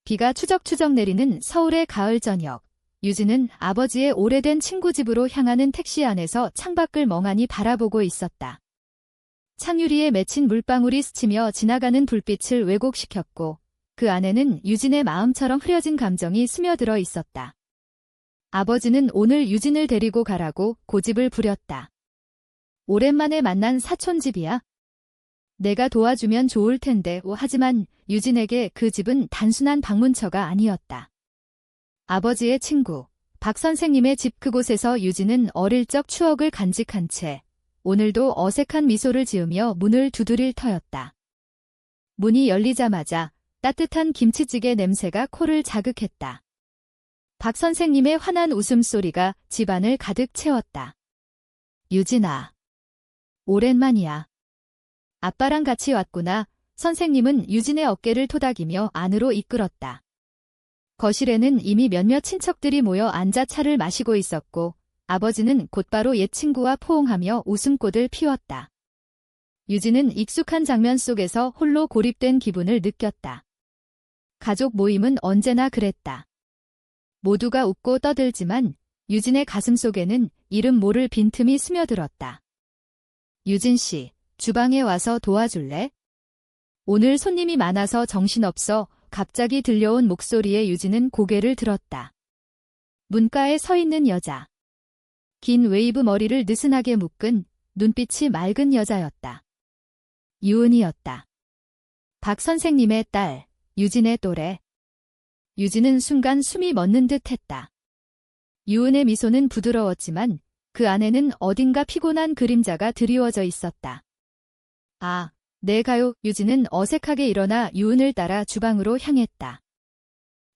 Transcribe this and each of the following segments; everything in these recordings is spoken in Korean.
비가 추적추적 내리는 서울의 가을 저녁. 유진은 아버지의 오래된 친구 집으로 향하는 택시 안에서 창밖을 멍하니 바라보고 있었다. 창유리에 맺힌 물방울이 스치며 지나가는 불빛을 왜곡시켰고 그 안에는 유진의 마음처럼 흐려진 감정이 스며들어 있었다. 아버지는 오늘 유진을 데리고 가라고 고집을 부렸다. 오랜만에 만난 사촌 집이야. 내가 도와주면 좋을 텐데. 하지만 유진에게 그 집은 단순한 방문처가 아니었다. 아버지의 친구, 박 선생님의 집. 그곳에서 유진은 어릴 적 추억을 간직한 채 오늘도 어색한 미소를 지으며 문을 두드릴 터였다. 문이 열리자마자 따뜻한 김치찌개 냄새가 코를 자극했다. 박 선생님의 환한 웃음소리가 집안을 가득 채웠다. 유진아. 오랜만이야. 아빠랑 같이 왔구나. 선생님은 유진의 어깨를 토닥이며 안으로 이끌었다. 거실에는 이미 몇몇 친척들이 모여 앉아 차를 마시고 있었고 아버지는 곧바로 옛 친구와 포옹하며 웃음꽃을 피웠다. 유진은 익숙한 장면 속에서 홀로 고립된 기분을 느꼈다. 가족 모임은 언제나 그랬다. 모두가 웃고 떠들지만 유진의 가슴속에는 이름 모를 빈틈이 스며들었다. 유진 씨, 주방에 와서 도와줄래? 오늘 손님이 많아서 정신없어. 갑자기 들려온 목소리에 유진은 고개를 들었다. 문가에 서 있는 여자. 긴 웨이브 머리를 느슨하게 묶은 눈빛이 맑은 여자였다. 유은이었다. 박 선생님의 딸, 유진의 또래. 유진은 순간 숨이 멎는 듯 했다. 유은의 미소는 부드러웠지만 그 안에는 어딘가 피곤한 그림자가 드리워져 있었다. 아, 네 가요. 유진은 어색하게 일어나 유은을 따라 주방으로 향했다.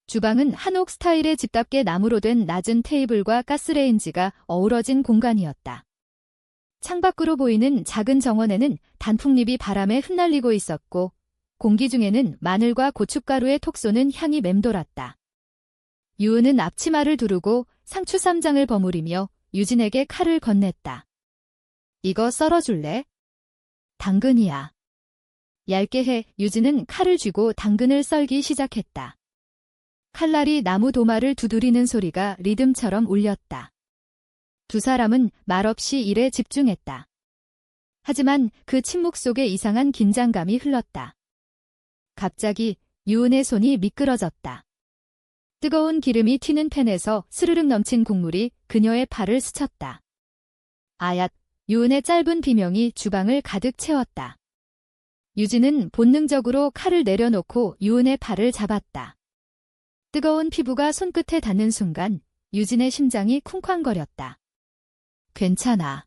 주방은 한옥 스타일의 집답게 나무로 된 낮은 테이블과 가스레인지가 어우러진 공간이었다. 창밖으로 보이는 작은 정원에는 단풍잎이 바람에 흩날리고 있었고 공기 중에는 마늘과 고춧가루의 톡 쏘는 향이 맴돌았다. 유은은 앞치마를 두르고 상추 쌈장을 버무리며 유진에게 칼을 건넸다. 이거 썰어줄래? 당근이야. 얇게 해. 유진은 칼을 쥐고 당근을 썰기 시작했다. 칼날이 나무 도마를 두드리는 소리가 리듬처럼 울렸다. 두 사람은 말없이 일에 집중했다. 하지만 그 침묵 속에 이상한 긴장감이 흘렀다. 갑자기 유은의 손이 미끄러졌다. 뜨거운 기름이 튀는 팬에서 스르륵 넘친 국물이 그녀의 팔을 스쳤다. 아얏! 유은의 짧은 비명이 주방을 가득 채웠다. 유진은 본능적으로 칼을 내려놓고 유은의 팔을 잡았다. 뜨거운 피부가 손끝에 닿는 순간 유진의 심장이 쿵쾅거렸다. 괜찮아.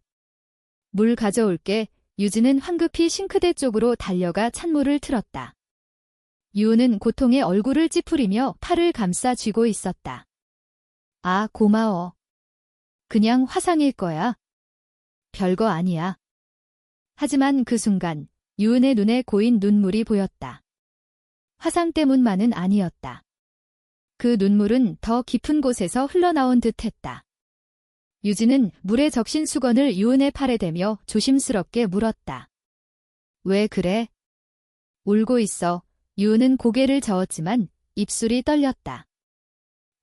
물 가져올게. 유진은 황급히 싱크대 쪽으로 달려가 찬물을 틀었다. 유은은 고통에 얼굴을 찌푸리며 팔을 감싸 쥐고 있었다. 아, 고마워. 그냥 화상일 거야. 별거 아니야. 하지만 그 순간 유은의 눈에 고인 눈물이 보였다. 화상 때문만은 아니었다. 그 눈물은 더 깊은 곳에서 흘러나온 듯했다. 유진은 물에 적신 수건을 유은의 팔에 대며 조심스럽게 물었다. 왜 그래? 울고 있어. 유은은 고개를 저었지만 입술이 떨렸다.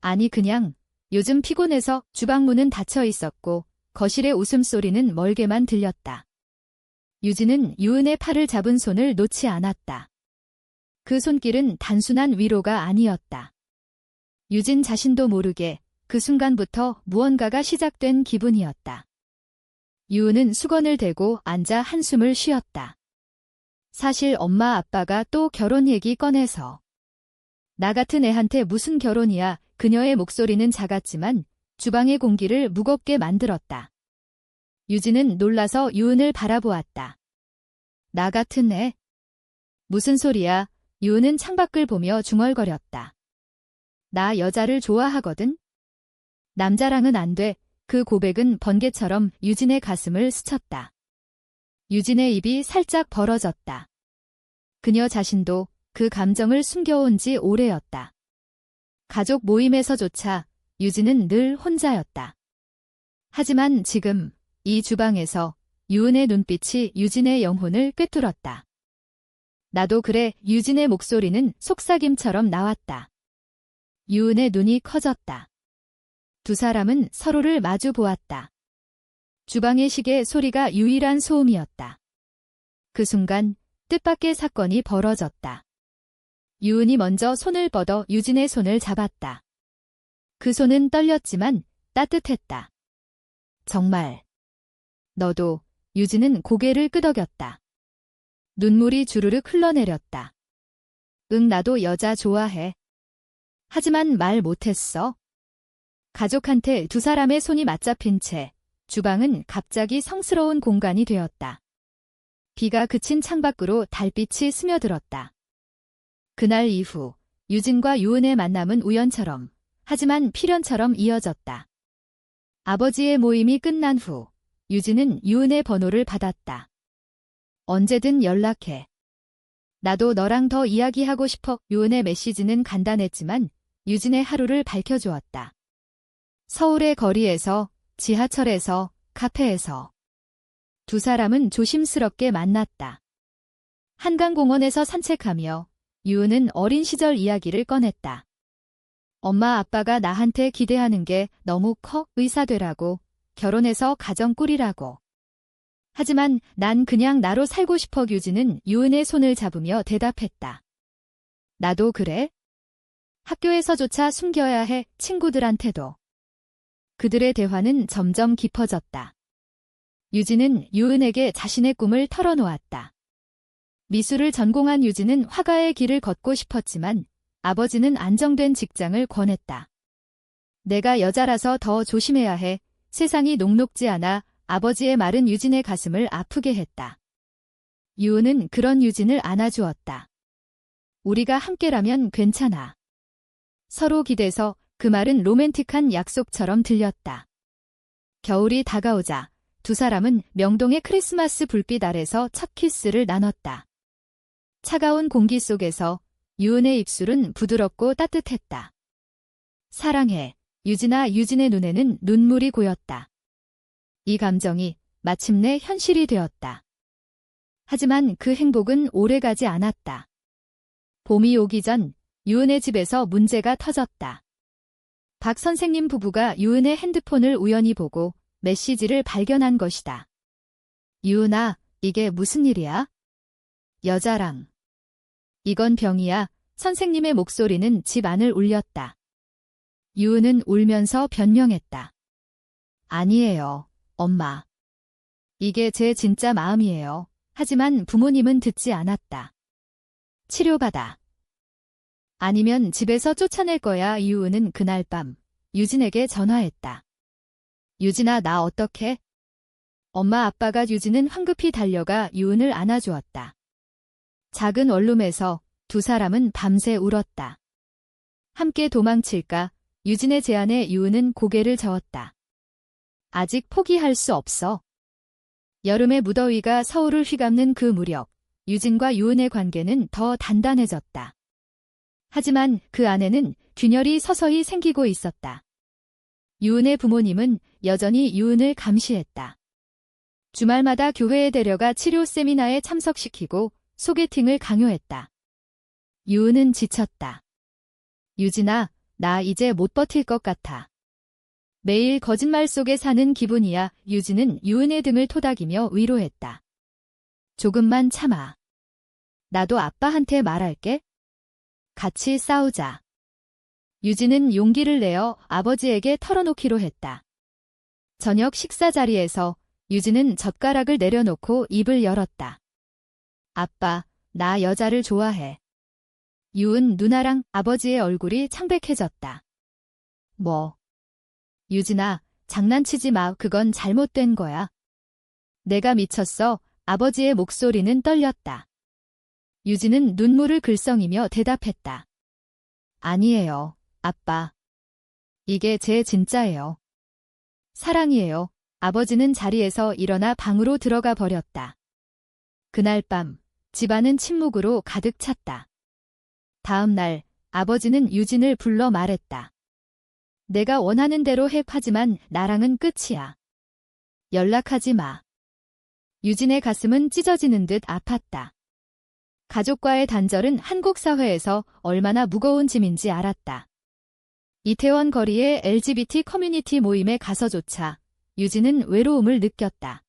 아니 그냥 요즘 피곤해서. 주방 문은 닫혀 있었고 거실의 웃음소리는 멀게만 들렸다. 유진은 유은의 팔을 잡은 손을 놓지 않았다. 그 손길은 단순한 위로가 아니었다. 유진 자신도 모르게 그 순간부터 무언가가 시작된 기분이었다. 유은은 수건을 대고 앉아 한숨을 쉬었다. 사실 엄마 아빠가 또 결혼 얘기 꺼내서. 나 같은 애한테 무슨 결혼이야. 그녀의 목소리는 작았지만 주방의 공기를 무겁게 만들었다. 유진은 놀라서 유은을 바라보았다. 나 같은 애? 무슨 소리야? 유은은 창밖을 보며 중얼거렸다. 나 여자를 좋아하거든? 남자랑은 안 돼. 그 고백은 번개처럼 유진의 가슴을 스쳤다. 유진의 입이 살짝 벌어졌다. 그녀 자신도 그 감정을 숨겨온 지 오래였다. 가족 모임에서조차 유진은 늘 혼자였다. 하지만 지금 이 주방에서 유은의 눈빛이 유진의 영혼을 꿰뚫었다. 나도 그래. 유진의 목소리는 속삭임처럼 나왔다. 유은의 눈이 커졌다. 두 사람은 서로를 마주 보았다. 주방의 시계 소리가 유일한 소음이었다. 그 순간 뜻밖의 사건이 벌어졌다. 유은이 먼저 손을 뻗어 유진의 손을 잡았다. 그 손은 떨렸지만 따뜻했다. 정말. 너도. 유진은 고개를 끄덕였다. 눈물이 주르륵 흘러내렸다. 응, 나도 여자 좋아해. 하지만 말 못했어. 가족한테 두 사람의 손이 맞잡힌 채 주방은 갑자기 성스러운 공간이 되었다. 비가 그친 창밖으로 달빛이 스며들었다. 그날 이후 유진과 유은의 만남은 우연처럼, 하지만 필연처럼 이어졌다. 아버지의 모임이 끝난 후 유진은 유은의 번호를 받았다. 언제든 연락해. 나도 너랑 더 이야기하고 싶어. 유은의 메시지는 간단했지만 유진의 하루를 밝혀주었다. 서울의 거리에서, 지하철에서, 카페에서 두 사람은 조심스럽게 만났다. 한강공원에서 산책하며 유은은 어린 시절 이야기를 꺼냈다. 엄마 아빠가 나한테 기대하는 게 너무 커. 의사 되라고, 결혼해서 가정 꾸리라고. 하지만 난 그냥 나로 살고 싶어. 유진은 유은의 손을 잡으며 대답했다. 나도 그래. 학교에서조차 숨겨야 해. 친구들한테도. 그들의 대화는 점점 깊어졌다. 유진은 유은에게 자신의 꿈을 털어놓았다. 미술을 전공한 유진은 화가의 길을 걷고 싶었지만 아버지는 안정된 직장을 권했다. 내가 여자라서 더 조심해야 해. 세상이 녹록지 않아. 아버지의 말은 유진의 가슴을 아프게 했다. 유은은 그런 유진을 안아주었다. 우리가 함께라면 괜찮아. 서로 기대서 그 말은 로맨틱한 약속처럼 들렸다. 겨울이 다가오자 두 사람은 명동의 크리스마스 불빛 아래서 첫 키스를 나눴다. 차가운 공기 속에서 유은의 입술은 부드럽고 따뜻했다. 사랑해. 유진아. 유진의 눈에는 눈물이 고였다. 이 감정이 마침내 현실이 되었다. 하지만 그 행복은 오래가지 않았다. 봄이 오기 전 유은의 집에서 문제가 터졌다. 박 선생님 부부가 유은의 핸드폰을 우연히 보고 메시지를 발견한 것이다. 유은아, 이게 무슨 일이야? 여자랑. 이건 병이야. 선생님의 목소리는 집 안을 울렸다. 유은은 울면서 변명했다. 아니에요, 엄마. 이게 제 진짜 마음이에요. 하지만 부모님은 듣지 않았다. 치료받아. 아니면 집에서 쫓아낼 거야. 유은은 그날 밤 유진에게 전화했다. 유진아, 나 어떡해? 엄마 아빠가. 유진은 황급히 달려가 유은을 안아주었다. 작은 원룸에서 두 사람은 밤새 울었다. 함께 도망칠까? 유진의 제안에 유은은 고개를 저었다. 아직 포기할 수 없어. 여름의 무더위가 서울을 휘감는 그 무렵, 유진과 유은의 관계는 더 단단해졌다. 하지만 그 안에는 균열이 서서히 생기고 있었다. 유은의 부모님은 여전히 유은을 감시했다. 주말마다 교회에 데려가 치료 세미나에 참석시키고 소개팅을 강요했다. 유은은 지쳤다. 유진아, 나 이제 못 버틸 것 같아. 매일 거짓말 속에 사는 기분이야. 유진은 유은의 등을 토닥이며 위로했다. 조금만 참아. 나도 아빠한테 말할게. 같이 싸우자. 유진은 용기를 내어 아버지에게 털어놓기로 했다. 저녁 식사 자리에서 유진은 젓가락을 내려놓고 입을 열었다. 아빠, 나 여자를 좋아해. 유은 누나랑. 아버지의 얼굴이 창백해졌다. 뭐? 유진아, 장난치지 마. 그건 잘못된 거야. 내가 미쳤어. 아버지의 목소리는 떨렸다. 유진은 눈물을 글썽이며 대답했다. 아니에요, 아빠. 이게 제 진짜예요. 사랑이에요. 아버지는 자리에서 일어나 방으로 들어가 버렸다. 그날 밤, 집안은 침묵으로 가득 찼다. 다음 날, 아버지는 유진을 불러 말했다. 내가 원하는 대로 해. 하지만 나랑은 끝이야. 연락하지 마. 유진의 가슴은 찢어지는 듯 아팠다. 가족과의 단절은 한국 사회에서 얼마나 무거운 짐인지 알았다. 이태원 거리의 LGBT 커뮤니티 모임에 가서조차 유진은 외로움을 느꼈다.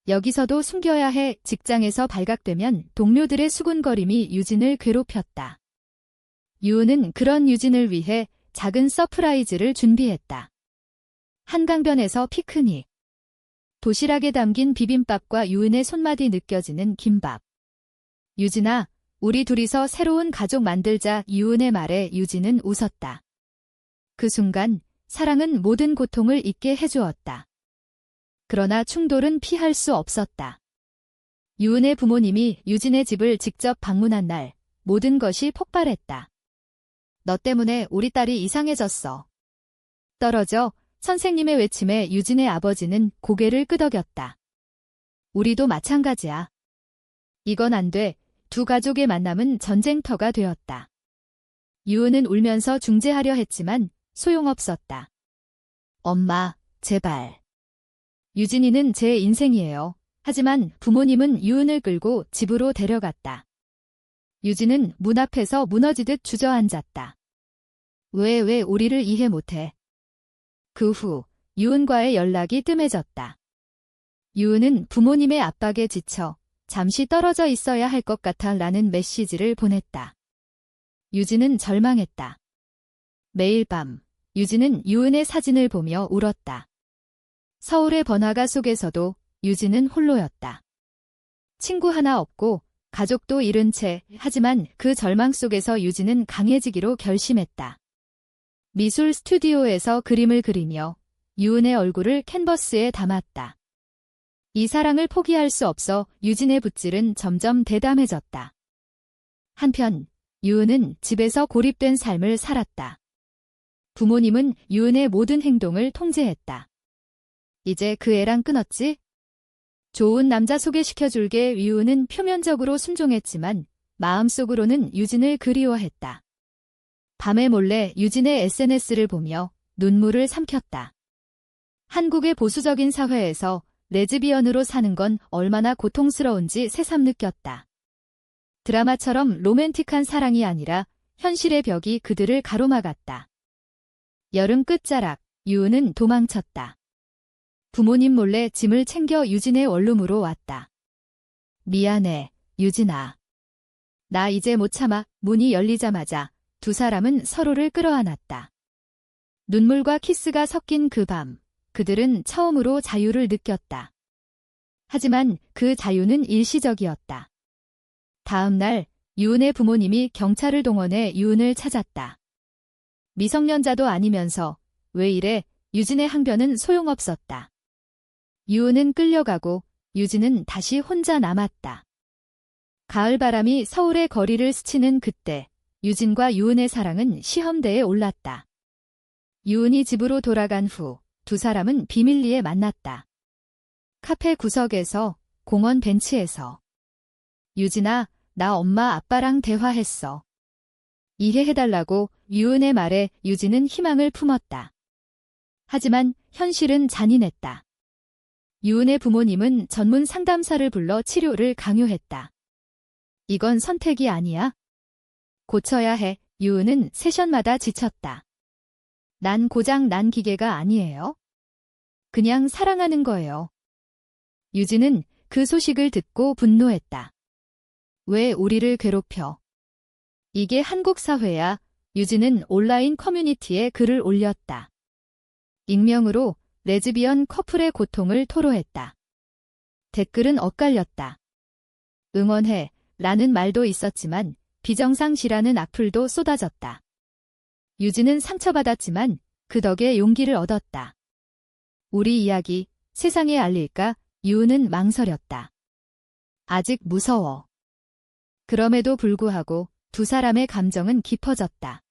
여기서도 숨겨야 해. 직장에서 발각되면 동료들의 수군거림이 유진을 괴롭혔다. 유은은 그런 유진을 위해 작은 서프라이즈를 준비했다. 한강변에서 피크닉. 도시락에 담긴 비빔밥과 유은의 손맛이 느껴지는 김밥. 유진아, 우리 둘이서 새로운 가족 만들자. 유은의 말에 유진은 웃었다. 그 순간 사랑은 모든 고통을 잊게 해주었다. 그러나 충돌은 피할 수 없었다. 유은의 부모님이 유진의 집을 직접 방문한 날 모든 것이 폭발했다. 너 때문에 우리 딸이 이상해졌어. 떨어져. 선생님의 외침에 유진의 아버지는 고개를 끄덕였다. 우리도 마찬가지야. 이건 안 돼. 두 가족의 만남은 전쟁터가 되었다. 유은은 울면서 중재하려 했지만 소용없었다. 엄마, 제발. 유진이는 제 인생이에요. 하지만 부모님은 유은을 끌고 집으로 데려갔다. 유진은 문 앞에서 무너지듯 주저앉았다. 왜 우리를 이해 못해? 그 후 유은과의 연락이 뜸해졌다. 유은은 부모님의 압박에 지쳐 잠시 떨어져 있어야 할 것 같아 라는 메시지를 보냈다. 유진은 절망했다. 매일 밤 유진은 유은의 사진을 보며 울었다. 서울의 번화가 속에서도 유진은 홀로였다. 친구 하나 없고 가족도 잃은 채 하지만 그 절망 속에서 유진은 강해지기로 결심했다. 미술 스튜디오에서 그림을 그리며 유은의 얼굴을 캔버스에 담았다. 이 사랑을 포기할 수 없어 유진의 붓질은 점점 대담해졌다. 한편 유은은 집에서 고립된 삶을 살았다. 부모님은 유은의 모든 행동을 통제했다. 이제 그 애랑 끊었지? 좋은 남자 소개시켜줄게. 유은은 표면적으로 순종했지만 마음속으로는 유진을 그리워했다. 밤에 몰래 유진의 SNS를 보며 눈물을 삼켰다. 한국의 보수적인 사회에서 레즈비언으로 사는 건 얼마나 고통스러운지 새삼 느꼈다. 드라마처럼 로맨틱한 사랑이 아니라 현실의 벽이 그들을 가로막았다. 여름 끝자락, 유은은 도망쳤다. 부모님 몰래 짐을 챙겨 유진의 원룸으로 왔다. 미안해, 유진아. 나 이제 못 참아. 문이 열리자마자 두 사람은 서로를 끌어안았다. 눈물과 키스가 섞인 그 밤, 그들은 처음으로 자유를 느꼈다. 하지만 그 자유는 일시적이었다. 다음 날, 유은의 부모님이 경찰을 동원해 유은을 찾았다. 미성년자도 아니면서 왜 이래? 유진의 항변은 소용없었다. 유은은 끌려가고 유진은 다시 혼자 남았다. 가을바람이 서울의 거리를 스치는 그때 유진과 유은의 사랑은 시험대에 올랐다. 유은이 집으로 돌아간 후 두 사람은 비밀리에 만났다. 카페 구석에서, 공원 벤치에서. 유진아, 나 엄마 아빠랑 대화했어. 이해해달라고. 유은의 말에 유진은 희망을 품었다. 하지만 현실은 잔인했다. 유은의 부모님은 전문 상담사를 불러 치료를 강요했다. 이건 선택이 아니야. 고쳐야 해. 유은은 세션마다 지쳤다. 난 고장 난 기계가 아니에요. 그냥 사랑하는 거예요. 유진은 그 소식을 듣고 분노했다. 왜 우리를 괴롭혀? 이게 한국 사회야. 유진은 온라인 커뮤니티에 글을 올렸다. 익명으로 레즈비언 커플의 고통을 토로했다. 댓글은 엇갈렸다. 응원해 라는 말도 있었지만 비정상시라는 악플도 쏟아졌다. 유진은 상처받았지만 그 덕에 용기를 얻었다. 우리 이야기 세상에 알릴까? 유은은 망설였다. 아직 무서워. 그럼에도 불구하고 두 사람의 감정은 깊어졌다.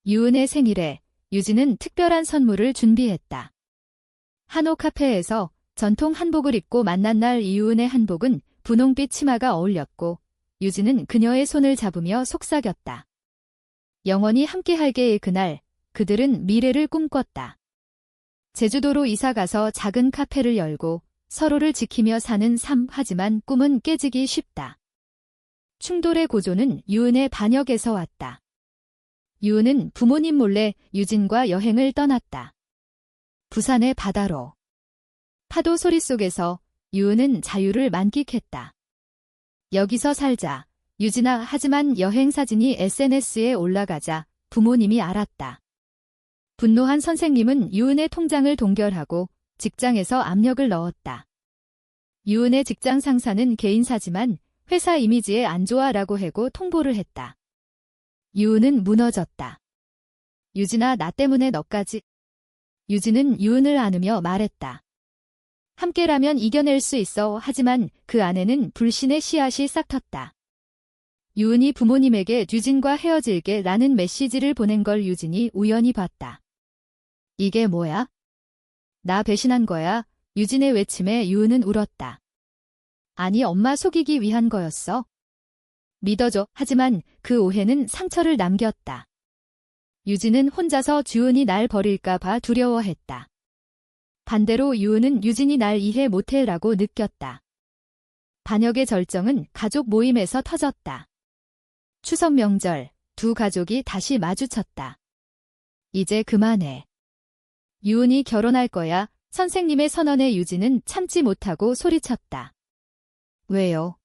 유은의 생일에 유진은 특별한 선물을 준비했다. 한옥 카페에서 전통 한복을 입고 만난 날 유은의 한복은 분홍빛 치마가 어울렸고 유진은 그녀의 손을 잡으며 속삭였다. 영원히 함께할게의 그날 그들은 미래를 꿈꿨다. 제주도로 이사가서 작은 카페를 열고 서로를 지키며 사는 삶. 하지만 꿈은 깨지기 쉽다. 충돌의 고조는 유은의 반역에서 왔다. 유은은 부모님 몰래 유진과 여행을 떠났다. 부산의 바다로. 파도 소리 속에서 유은은 자유를 만끽했다. 여기서 살자, 유진아. 하지만 여행 사진이 SNS에 올라가자 부모님이 알았다. 분노한 선생님은 유은의 통장을 동결하고 직장에서 압력을 넣었다. 유은의 직장 상사는 개인사지만 회사 이미지에 안 좋아라고 해고 통보를 했다. 유은은 무너졌다. 유진아, 나 때문에 너까지. 유진은 유은을 안으며 말했다. 함께라면 이겨낼 수 있어. 하지만 그 안에는 불신의 씨앗이 싹텄다. 유은이 부모님에게 유진과 헤어질게 라는 메시지를 보낸 걸 유진이 우연히 봤다. 이게 뭐야? 나 배신한 거야? 유진의 외침에 유은은 울었다. 아니, 엄마 속이기 위한 거였어. 믿어줘. 하지만 그 오해는 상처를 남겼다. 유진은 혼자서 주은이 날 버릴까 봐 두려워했다. 반대로 유은은 유진이 날 이해 못해라고 느꼈다. 반역의 절정은 가족 모임에서 터졌다. 추석 명절, 두 가족이 다시 마주쳤다. 이제 그만해. 유은이 결혼할 거야. 선생님의 선언에 유진은 참지 못하고 소리쳤다. 왜요?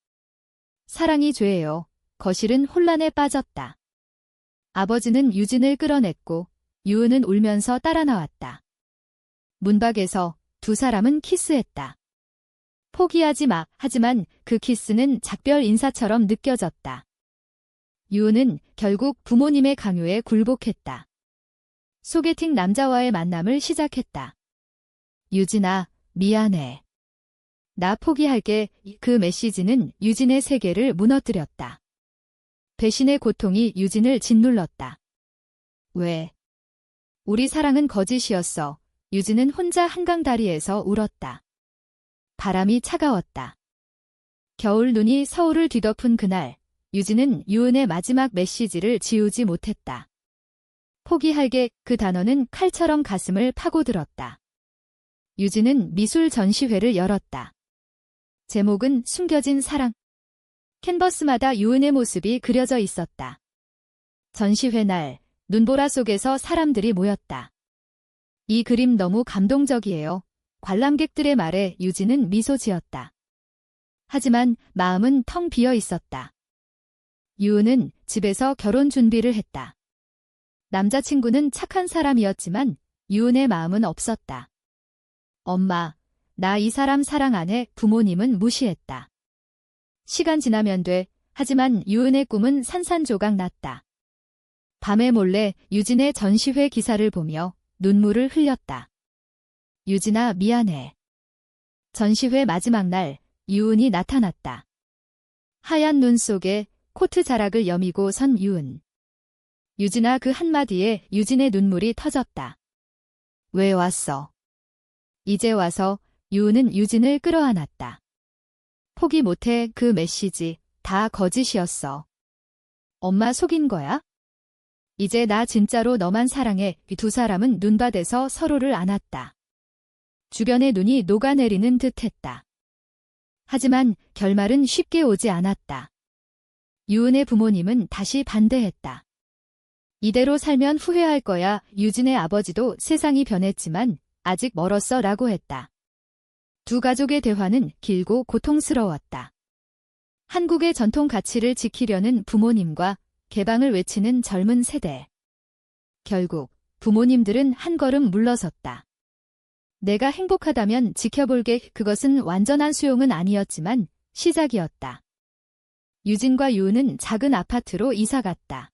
사랑이 죄예요. 거실은 혼란에 빠졌다. 아버지는 유진을 끌어냈고 유은은 울면서 따라 나왔다. 문밖에서 두 사람은 키스했다. 포기하지 마. 하지만 그 키스는 작별 인사처럼 느껴졌다. 유은은 결국 부모님의 강요에 굴복했다. 소개팅 남자와의 만남을 시작했다. 유진아, 미안해. 나 포기할게. 그 메시지는 유진의 세계를 무너뜨렸다. 배신의 고통이 유진을 짓눌렀다. 왜? 우리 사랑은 거짓이었어. 유진은 혼자 한강 다리에서 울었다. 바람이 차가웠다. 겨울 눈이 서울을 뒤덮은 그날, 유진은 유은의 마지막 메시지를 지우지 못했다. 포기할게. 그 단어는 칼처럼 가슴을 파고들었다. 유진은 미술 전시회를 열었다. 제목은 숨겨진 사랑. 캔버스마다 유은의 모습이 그려져 있었다. 전시회 날, 눈보라 속에서 사람들이 모였다. 이 그림 너무 감동적이에요. 관람객들의 말에 유진은 미소 지었다. 하지만 마음은 텅 비어 있었다. 유은은 집에서 결혼 준비를 했다. 남자친구는 착한 사람이었지만 유은의 마음은 없었다. 엄마, 나 이 사람 사랑 안 해. 부모님은 무시했다. 시간 지나면 돼. 하지만 유은의 꿈은 산산조각 났다. 밤에 몰래 유진의 전시회 기사를 보며 눈물을 흘렸다. 유진아, 미안해. 전시회 마지막 날, 유은이 나타났다. 하얀 눈 속에 코트 자락을 여미고 선 유은. 유진아, 그 한마디에 유진의 눈물이 터졌다. 왜 왔어? 이제 와서. 유은은 유진을 끌어안았다. 포기 못해. 그 메시지 다 거짓이었어. 엄마 속인 거야? 이제 나 진짜로 너만 사랑해. 두 사람은 눈밭에서 서로를 안았다. 주변의 눈이 녹아내리는 듯했다. 하지만 결말은 쉽게 오지 않았다. 유은의 부모님은 다시 반대했다. 이대로 살면 후회할 거야. 유진의 아버지도 세상이 변했지만 아직 멀었어 라고 했다. 두 가족의 대화는 길고 고통스러웠다. 한국의 전통 가치를 지키려는 부모님과 개방을 외치는 젊은 세대. 결국 부모님들은 한 걸음 물러섰다. 내가 행복하다면 지켜볼게. 그것은 완전한 수용은 아니었지만 시작이었다. 유진과 유은은 작은 아파트로 이사갔다.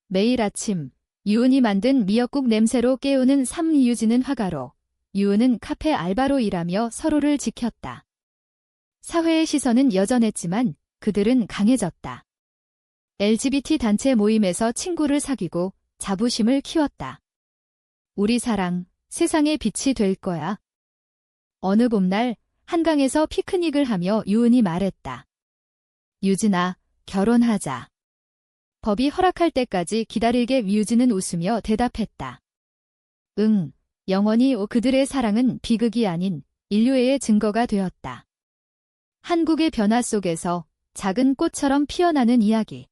매일 아침 유은이 만든 미역국 냄새로 깨우는 삶. 유진은 화가로, 유은은 카페 알바로 일하며 서로를 지켰다. 사회의 시선은 여전했지만 그들은 강해졌다. LGBT 단체 모임에서 친구를 사귀고 자부심을 키웠다. 우리 사랑, 세상의 빛이 될 거야. 어느 봄날 한강에서 피크닉을 하며 유은이 말했다. 유진아, 결혼하자. 법이 허락할 때까지 기다릴게. 유진은 웃으며 대답했다. 응, 영원히. 그들의 사랑은 비극이 아닌 인류애의 증거가 되었다. 한국의 변화 속에서 작은 꽃처럼 피어나는 이야기.